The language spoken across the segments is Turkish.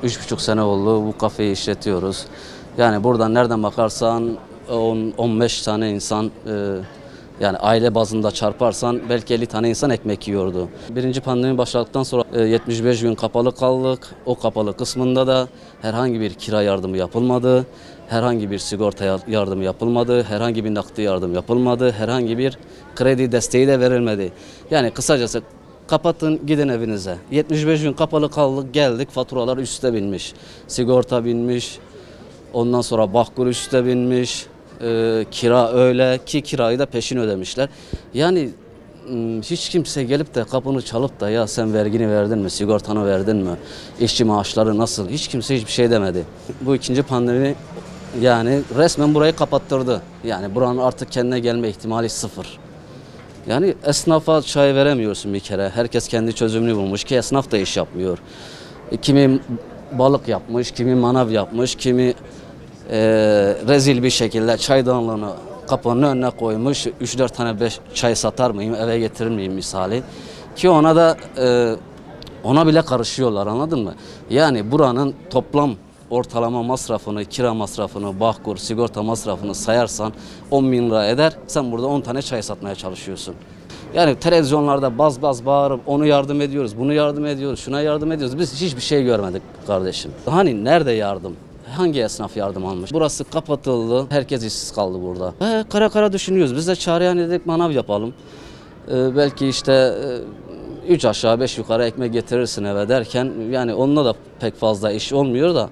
Üç buçuk sene oldu bu kafeyi işletiyoruz. Yani buradan nereden bakarsan 10-15 tane insan, yani aile bazında çarparsan belki 50 tane insan ekmek yiyordu. Birinci pandemi başladıktan sonra 75 gün kapalı kaldık. O kapalı kısmında da herhangi bir kira yardımı yapılmadı. Herhangi bir sigorta yardımı yapılmadı. Herhangi bir nakdi yardım yapılmadı. Herhangi bir kredi desteği de verilmedi. Yani kısacası kapatın gidin evinize. 75 gün kapalı kaldık, geldik, faturalar üste binmiş. Sigorta binmiş. Ondan sonra Bağkur üste binmiş. Kira öyle ki kirayı da peşin ödemişler. Yani hiç kimse gelip de kapını çalıp da ya sen vergini verdin mi, sigortanı verdin mi, işçi maaşları nasıl, hiç kimse hiçbir şey demedi. Bu ikinci pandemi yani resmen burayı kapattırdı. Yani buranın artık kendine gelme ihtimali sıfır. Yani esnafa çay veremiyorsun bir kere. Herkes kendi çözümünü bulmuş ki esnaf da iş yapmıyor. Kimi balık yapmış, kimi manav yapmış, kimi rezil bir şekilde çaydanlığını kapının önüne koymuş. 3-4 tane 5 çay satar mıyım, eve getirir miyim misali. Ki ona da ona bile karışıyorlar, anladın mı? Yani buranın toplam ortalama masrafını, kira masrafını, Bağkur, sigorta masrafını sayarsan 10 bin lira eder. Sen burada 10 tane çay satmaya çalışıyorsun. Yani televizyonlarda baz baz bağırıp onu yardım ediyoruz, bunu yardım ediyoruz, şuna yardım ediyoruz. Biz hiçbir şey görmedik kardeşim. Hani nerede yardım? Hangi esnaf yardım almış? Burası kapatıldı. Herkes işsiz kaldı burada. Kara kara düşünüyoruz. Biz de çağrıya dedik, manav yapalım. Belki işte 3 aşağı 5 yukarı ekmek getirirsin eve derken yani onunla da pek fazla iş olmuyor da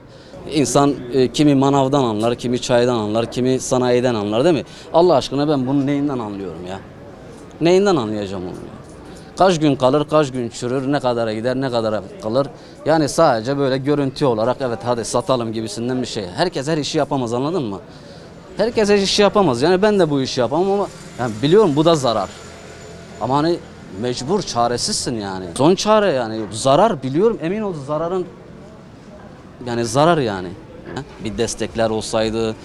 insan kimi manavdan anlar, kimi çaydan anlar, kimi sanayiden anlar, değil mi? Allah aşkına ben bunun neyinden anlıyorum ya? Neyinden anlayacağım onu? Kaç gün kalır, kaç gün çürür, ne kadara gider, ne kadara kalır. Yani sadece böyle görüntü olarak evet hadi satalım gibisinden bir şey. Herkes her işi yapamaz, anladın mı? Herkes her işi yapamaz. Yani ben de bu işi yapamam ama yani biliyorum bu da zarar. Ama hani mecbur, çaresizsin yani. Son çare yani. Zarar biliyorum, emin ol zararın yani zarar yani. Bir destekler olsaydı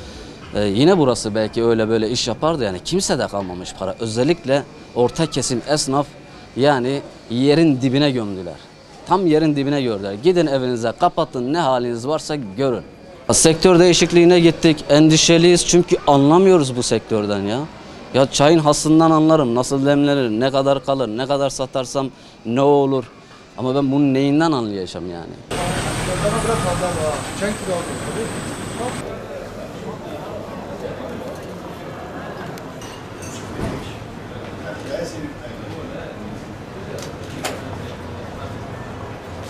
yine burası belki öyle böyle iş yapardı yani. Kimse de kalmamış para. Özellikle orta kesim esnaf yani yerin dibine gömdüler. Tam yerin dibine gördüler. Gidin evinize kapatın, ne haliniz varsa görün. Sektör değişikliğine gittik. Endişeliyiz çünkü anlamıyoruz bu sektörden ya. Ya çayın hasından anlarım. Nasıl demlenir, ne kadar kalır, ne kadar satarsam ne olur. Ama ben bunun neyinden anlayacağım yani.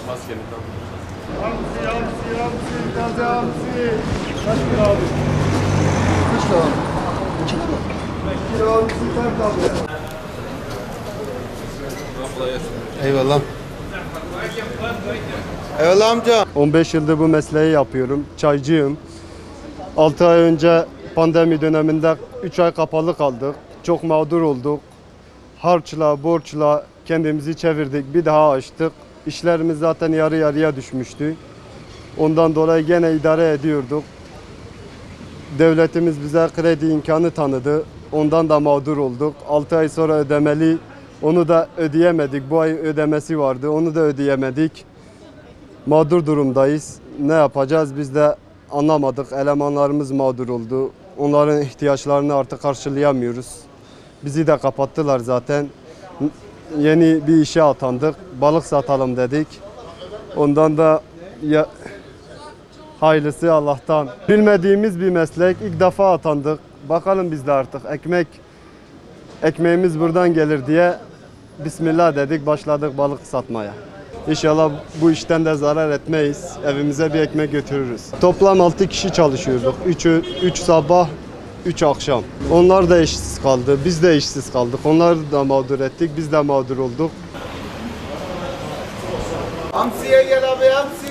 Maskeni tam. Hamsi, taze hamsi. Kaç kilo abi? 3 kilo abi. 2 kilo. 2 kilo hamsi ter taze. Eyvallah. Eyvallah amca. 15 yıldır bu mesleği yapıyorum. Çaycıyım. 6 ay önce pandemi döneminde 3 ay kapalı kaldık. Çok mağdur olduk. Harçla, borçla kendimizi çevirdik. Bir daha açtık. İşlerimiz zaten yarı yarıya düşmüştü. Ondan dolayı gene idare ediyorduk. Devletimiz bize kredi imkanı tanıdı. Ondan da mağdur olduk. 6 ay sonra ödemeli. Onu da ödeyemedik. Bu ay ödemesi vardı. Onu da ödeyemedik. Mağdur durumdayız. Ne yapacağız biz de anlamadık. Elemanlarımız mağdur oldu. Onların ihtiyaçlarını artık karşılayamıyoruz. Bizi de kapattılar zaten. Yeni bir işe atandık. Balık satalım dedik. Ondan da hayırlısı Allah'tan. Bilmediğimiz bir meslek. İlk defa atandık. Bakalım biz de artık ekmeğimiz buradan gelir diye Bismillah dedik. Başladık balık satmaya. İnşallah bu işten de zarar etmeyiz. Evimize bir ekmek götürürüz. Toplam 6 kişi çalışıyorduk. 3 sabah, 3 akşam. Onlar da işsiz kaldı. Biz de işsiz kaldık. Onları da mağdur ettik. Biz de mağdur olduk. Hamsiye gel abi hamsi.